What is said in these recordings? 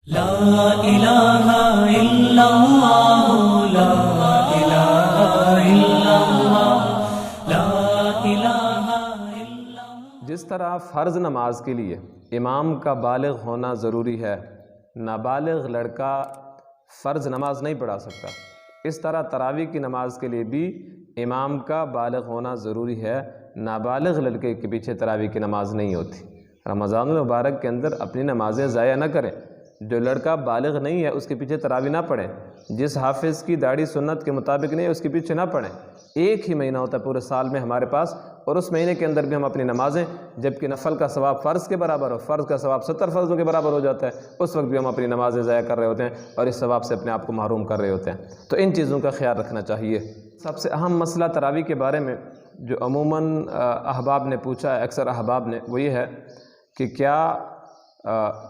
لا الہ الا اللہ لا الہ الا اللہ لا الہ الا اللہ۔ جس طرح فرض نماز کے لیے امام کا بالغ ہونا ضروری ہے، نابالغ لڑکا فرض نماز نہیں پڑھا سکتا، اس طرح تراویح کی نماز کے لیے بھی امام کا بالغ ہونا ضروری ہے، نابالغ لڑکے کے پیچھے تراویح کی نماز نہیں ہوتی۔ رمضان المبارک کے اندر اپنی نمازیں ضائع نہ کریں، جو لڑکا بالغ نہیں ہے اس کے پیچھے تراویح نہ پڑھیں، جس حافظ کی داڑھی سنت کے مطابق نہیں ہے اس کے پیچھے نہ پڑھیں۔ ایک ہی مہینہ ہوتا ہے پورے سال میں ہمارے پاس، اور اس مہینے کے اندر بھی ہم اپنی نمازیں، جبکہ نفل کا ثواب فرض کے برابر ہو، فرض کا ثواب 70 فرضوں کے برابر ہو جاتا ہے، اس وقت بھی ہم اپنی نمازیں ضائع کر رہے ہوتے ہیں اور اس ثواب سے اپنے آپ کو محروم کر رہے ہوتے ہیں۔ تو ان چیزوں کا خیال رکھنا چاہیے۔ سب سے اہم مسئلہ تراویح کے بارے میں جو عموماً احباب نے پوچھا ہے، اکثر احباب نے، وہ یہ ہے کہ کیا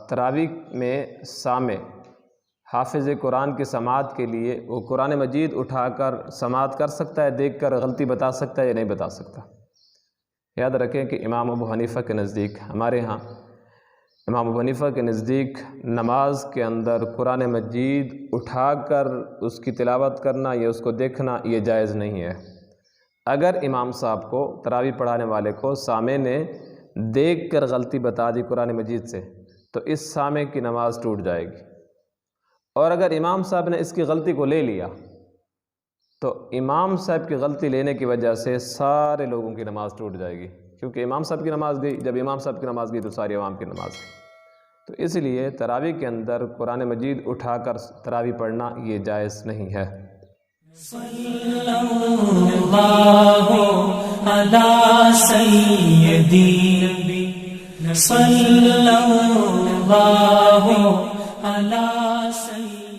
تراویح میں سامع حافظ قرآن کی سماعت کے لیے وہ قرآن مجید اٹھا کر سماعت کر سکتا ہے، دیکھ کر غلطی بتا سکتا ہے یا نہیں بتا سکتا؟ یاد رکھیں کہ امام ابو حنیفہ کے نزدیک، ہمارے ہاں امام ابو حنیفہ کے نزدیک نماز کے اندر قرآن مجید اٹھا کر اس کی تلاوت کرنا یا اس کو دیکھنا یہ جائز نہیں ہے۔ اگر امام صاحب کو، تراویح پڑھانے والے کو، سامع نے دیکھ کر غلطی بتا دی قرآن مجید سے، تو اس سامع کی نماز ٹوٹ جائے گی۔ اور اگر امام صاحب نے اس کی غلطی کو لے لیا تو امام صاحب کی غلطی لینے کی وجہ سے سارے لوگوں کی نماز ٹوٹ جائے گی، کیونکہ امام صاحب کی نماز گئی، جب امام صاحب کی نماز گئی تو ساری عوام کی نماز گئی۔ تو اس لیے تراویح کے اندر قرآن مجید اٹھا کر تراویح پڑھنا یہ جائز نہیں ہے۔ صلی اللہ علی سیدنا صلی اللہ علی سیدنا